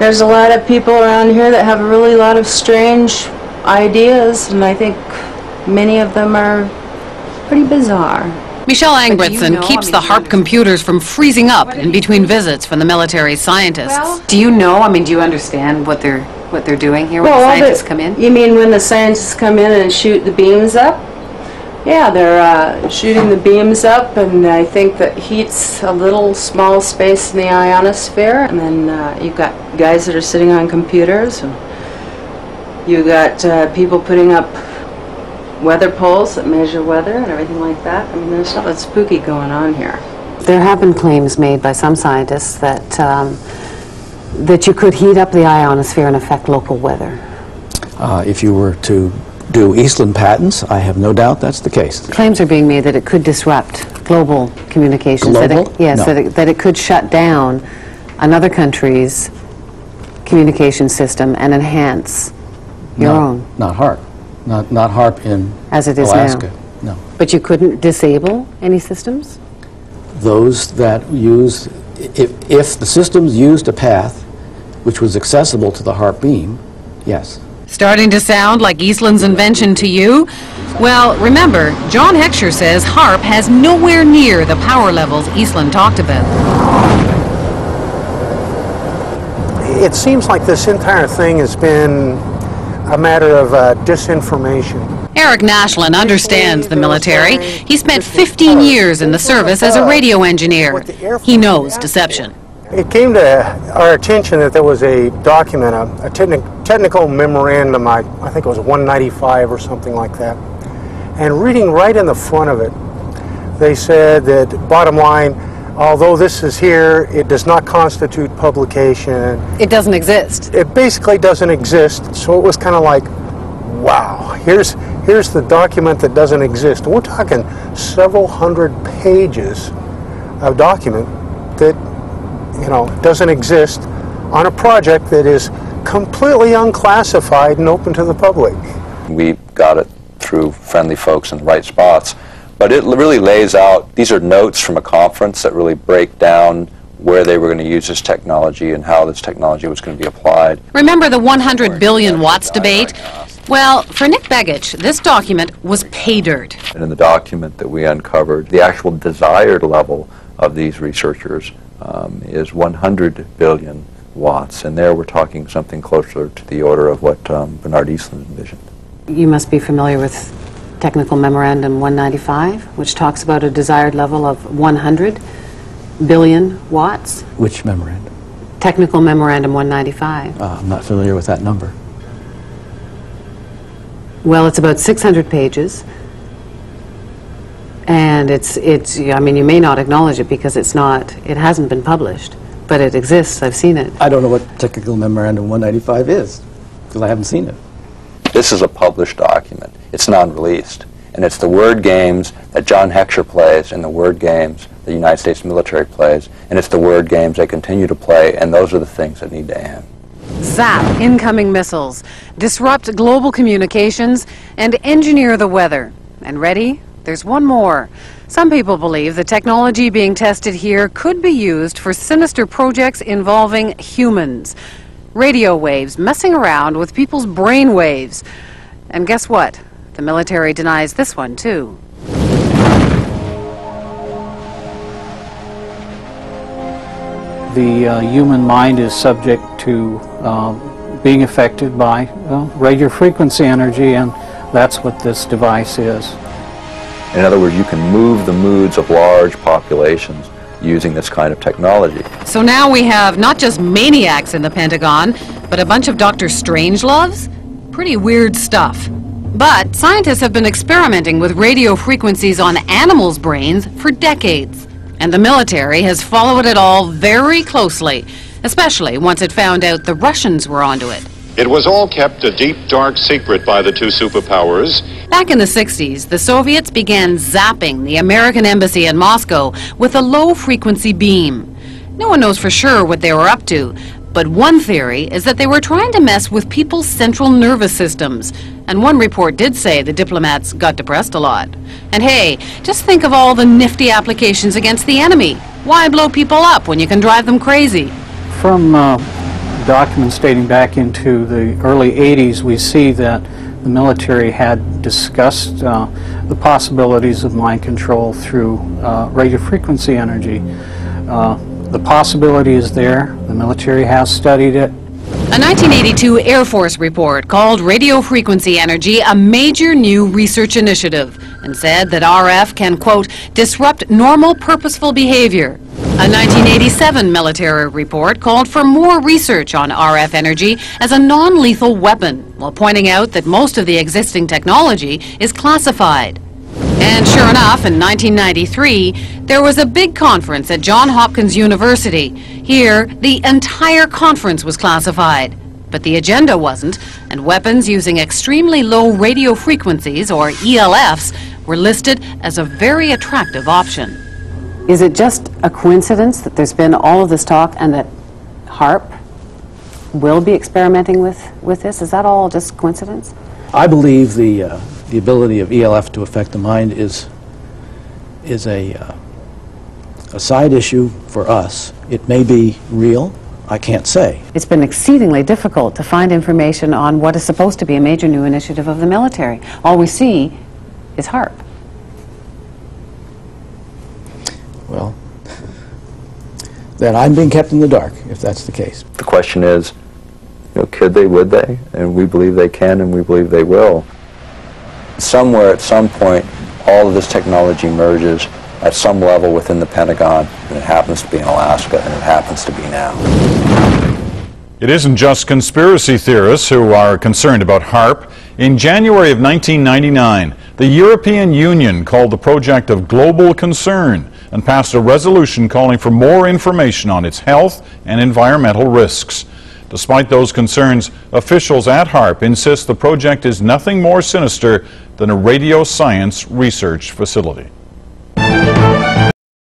There's a lot of people around here that have a really lot of strange ideas, and I think many of them are pretty bizarre. Michelle Angbritson keeps the HARP computers from freezing up in between visits from the military scientists. Well, do you know, do you understand what they're doing here when the scientists come in? You mean when the scientists come in and shoot the beams up? Yeah, they're shooting the beams up, and I think that heats a little small space in the ionosphere, and then you've got guys that are sitting on computers, and you've got people putting up weather poles that measure weather and everything like that. I mean, there's something spooky going on here. There have been claims made by some scientists that that you could heat up the ionosphere and affect local weather. If you were to do Eastland patents, I have no doubt that's the case. Claims are being made that it could disrupt global communications. Global? That it could shut down another country's communication system and enhance your own. Not HARP. Not HARP in as it is Alaska. Now. No. But you couldn't disable any systems? Those that use, if the systems used a path which was accessible to the HARP beam, yes. Starting to sound like Eastland's invention to you? Well, remember, John Heckscher says HARP has nowhere near the power levels Eastland talked about. It seems like this entire thing has been a matter of disinformation. Eric Nashlin understands the military. He spent 15 years in the service as a radio engineer. He knows deception. It came to our attention that there was a document, a technical memorandum, I think it was 195 or something like that. And reading right in the front of it, they said that, bottom line, although this is here, it does not constitute publication. It doesn't exist. It basically doesn't exist, so it was kind of like, wow, here's the document that doesn't exist. We're talking several hundred pages of document that, doesn't exist on a project that is completely unclassified and open to the public. We got it through friendly folks in the right spots. But it really lays out, these are notes from a conference that really break down where they were going to use this technology and how this technology was going to be applied. Remember the 100 billion watts debate? Well, for Nick Begich, this document was pay dirt. And in the document that we uncovered, the actual desired level of these researchers is 100 billion watts. And there we're talking something closer to the order of what Bernard Eastland envisioned. You must be familiar with Technical Memorandum 195, which talks about a desired level of 100 billion watts. Which memorandum? Technical Memorandum 195. I'm not familiar with that number. Well, it's about 600 pages, and you may not acknowledge it because it hasn't been published, but it exists. I've seen it. I don't know what Technical Memorandum 195 is, because I haven't seen it. This is a published document. It's non-released. And it's the word games that John Heckscher plays and the word games the United States military plays. And it's the word games they continue to play, and those are the things that need to end. Zap incoming missiles, disrupt global communications, and engineer the weather. And ready? There's one more. Some people believe the technology being tested here could be used for sinister projects involving humans. Radio waves messing around with people's brain waves. And guess what? The military denies this one, too. The human mind is subject to being affected by radio frequency energy, and that's what this device is. In other words, you can move the moods of large populations using this kind of technology. So now we have not just maniacs in the Pentagon, but a bunch of Dr. Strangeloves? Pretty weird stuff. But scientists have been experimenting with radio frequencies on animals' brains for decades. And the military has followed it all very closely, especially once it found out the Russians were onto it. It was all kept a deep, dark secret by the two superpowers. Back in the 60s, the Soviets began zapping the American embassy in Moscow with a low-frequency beam. No one knows for sure what they were up to, but one theory is that they were trying to mess with people's central nervous systems. And one report did say the diplomats got depressed a lot. And hey, just think of all the nifty applications against the enemy. Why blow people up when you can drive them crazy? From documents dating back into the early 80s, we see that the military had discussed the possibilities of mind control through radio frequency energy. The possibility is there. The military has studied it. A 1982 Air Force report called radio frequency energy a major new research initiative and said that RF can, quote, disrupt normal purposeful behavior. A 1987 military report called for more research on RF energy as a non-lethal weapon, while pointing out that most of the existing technology is classified. And sure enough, in 1993, there was a big conference at Johns Hopkins University. Here, the entire conference was classified. But the agenda wasn't, and weapons using extremely low radio frequencies, or ELFs, were listed as a very attractive option. Is it just a coincidence that there's been all of this talk and that HAARP will be experimenting with this? Is that all just coincidence? I believe the ability of ELF to affect the mind is a side issue for us. It may be real. I can't say. It's been exceedingly difficult to find information on what is supposed to be a major new initiative of the military. All we see is HAARP. Well, then I'm being kept in the dark, if that's the case. The question is, you know, could they, would they? And we believe they can, and we believe they will. Somewhere at some point, all of this technology merges at some level within the Pentagon, and it happens to be in Alaska, and it happens to be now. It isn't just conspiracy theorists who are concerned about HAARP. In January of 1999, the European Union called the project of global concern and passed a resolution calling for more information on its health and environmental risks. Despite those concerns, officials at HAARP insist the project is nothing more sinister than a radio science research facility.